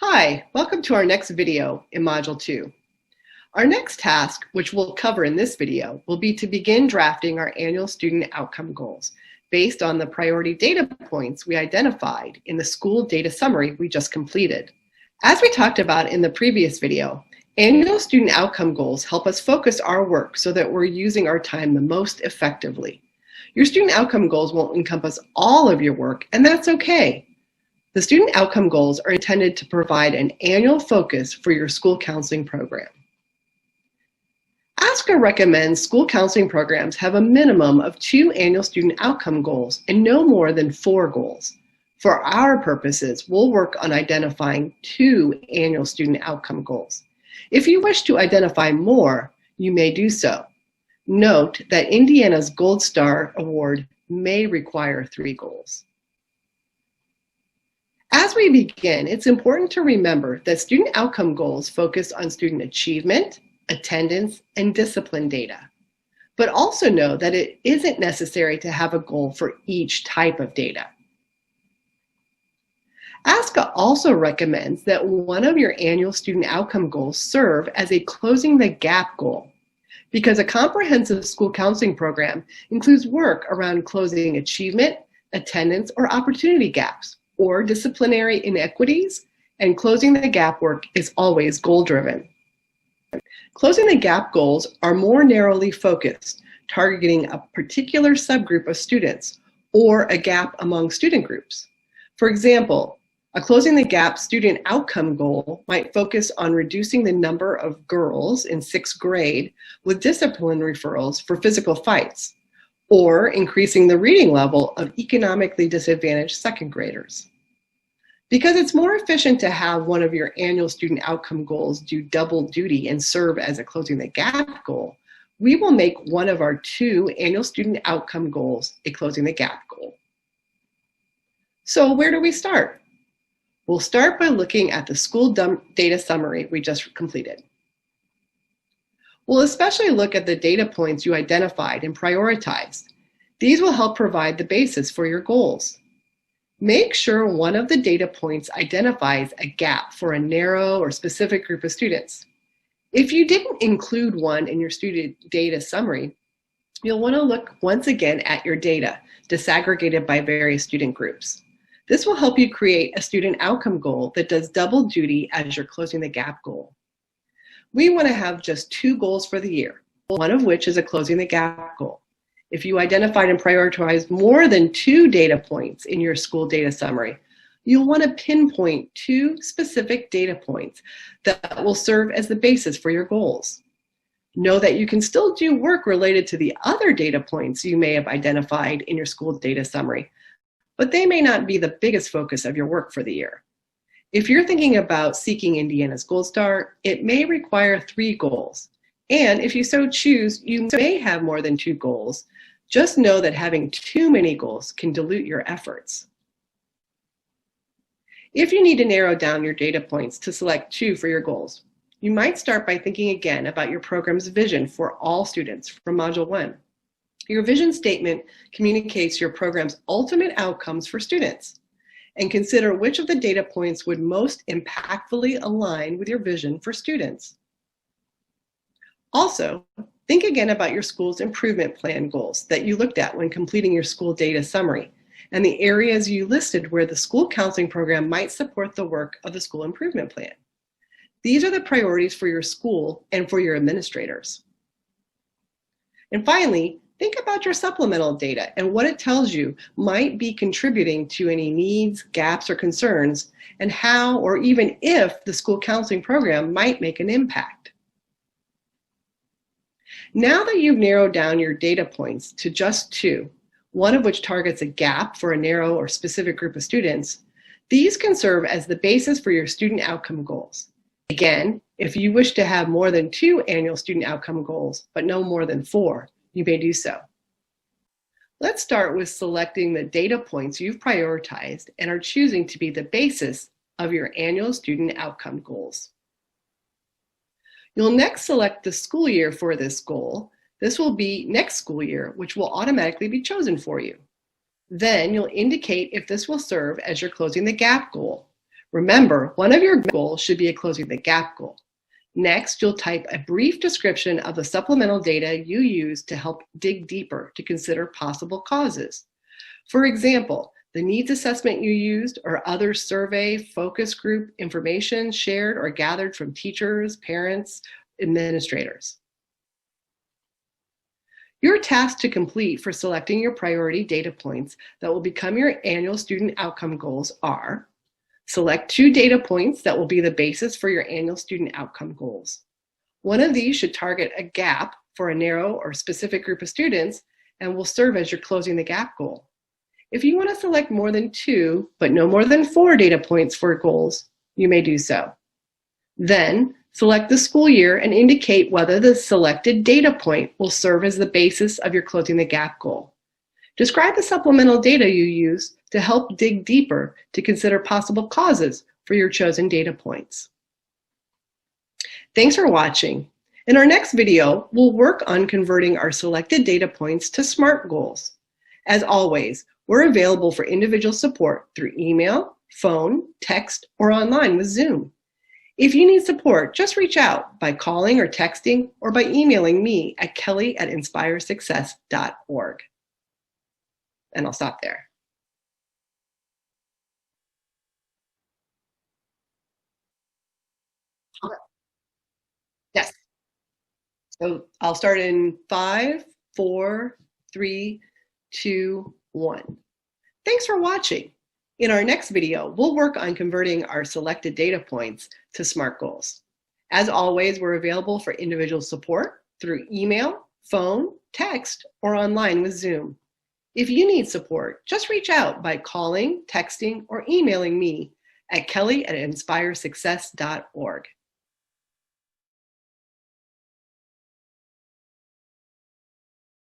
Hi, welcome to our next video in Module 2. Our next task, which we'll cover in this video, will be to begin drafting our annual student outcome goals based on the priority data points we identified in the school data summary we just completed. As we talked about in the previous video, annual student outcome goals help us focus our work so that we're using our time the most effectively. Your student outcome goals won't encompass all of your work, and that's okay. The student outcome goals are intended to provide an annual focus for your school counseling program. ASCA recommends school counseling programs have a minimum of 2 annual student outcome goals and no more than 4 goals. For our purposes, we'll work on identifying 2 annual student outcome goals. If you wish to identify more, you may do so. Note that Indiana's Gold Star Award may require 3 goals. As we begin, it's important to remember that student outcome goals focus on student achievement, attendance, and discipline data. But also know that it isn't necessary to have a goal for each type of data. ASCA also recommends that one of your annual student outcome goals serve as a closing the gap goal, because a comprehensive school counseling program includes work around closing achievement, attendance, or opportunity gaps, or disciplinary inequities, and closing the gap work is always goal-driven. Closing the gap goals are more narrowly focused, targeting a particular subgroup of students or a gap among student groups. For example, a closing the gap student outcome goal might focus on reducing the number of girls in 6th grade with discipline referrals for physical fights, or increasing the reading level of economically disadvantaged 2nd graders. Because it's more efficient to have one of your annual student outcome goals do double duty and serve as a closing the gap goal, we will make one of our 2 annual student outcome goals a closing the gap goal. So where do we start? We'll start by looking at the school data summary we just completed. We'll especially look at the data points you identified and prioritized. These will help provide the basis for your goals. Make sure one of the data points identifies a gap for a narrow or specific group of students. If you didn't include one in your student data summary, you'll want to look once again at your data, disaggregated by various student groups. This will help you create a student outcome goal that does double duty as your closing the gap goal. We want to have just 2 goals for the year, one of which is a closing the gap goal. If you identified and prioritized more than 2 data points in your school data summary, you'll want to pinpoint 2 specific data points that will serve as the basis for your goals. Know that you can still do work related to the other data points you may have identified in your school data summary, but they may not be the biggest focus of your work for the year. If you're thinking about seeking Indiana's Gold Star, it may require 3 goals. And if you so choose, you may have more than 2 goals. Just know that having too many goals can dilute your efforts. If you need to narrow down your data points to select 2 for your goals, you might start by thinking again about your program's vision for all students from Module 1. Your vision statement communicates your program's ultimate outcomes for students, and consider which of the data points would most impactfully align with your vision for students. Also, think again about your school's improvement plan goals that you looked at when completing your school data summary, and the areas you listed where the school counseling program might support the work of the school improvement plan. These are the priorities for your school and for your administrators. And finally, think about your supplemental data and what it tells you might be contributing to any needs, gaps, or concerns, and how or even if the school counseling program might make an impact. Now that you've narrowed down your data points to just 2, one of which targets a gap for a narrow or specific group of students, these can serve as the basis for your student outcome goals. Again, if you wish to have more than 2 annual student outcome goals, but no more than 4, you may do so. Let's start with selecting the data points you've prioritized and are choosing to be the basis of your annual student outcome goals. You'll next select the school year for this goal. This will be next school year, which will automatically be chosen for you. Then you'll indicate if this will serve as your closing the gap goal. Remember, one of your goals should be a closing the gap goal. Next, you'll type a brief description of the supplemental data you use to help dig deeper to consider possible causes. For example, the needs assessment you used or other survey, focus group information shared or gathered from teachers, parents, administrators. Your tasks to complete for selecting your priority data points that will become your annual student outcome goals are: select 2 data points that will be the basis for your annual student outcome goals. One of these should target a gap for a narrow or specific group of students and will serve as your closing the gap goal. If you want to select more than 2, but no more than 4 data points for goals, you may do so. Then, select the school year and indicate whether the selected data point will serve as the basis of your closing the gap goal. Describe the supplemental data you use to help dig deeper to consider possible causes for your chosen data points. Thanks for watching. In our next video, we'll work on converting our selected data points to SMART goals. As always, we're available for individual support through email, phone, text, or online with Zoom. If you need support, just reach out by calling or texting or by emailing me at kelly@inspiresuccess.org. And I'll stop there. Yes. So I'll start in 5, 4, 3, 2, 1. Thanks for watching. In our next video, we'll work on converting our selected data points to SMART goals. As always, we're available for individual support through email, phone, text, or online with Zoom. If you need support, just reach out by calling, texting, or emailing me at kelly@inspiresuccess.org.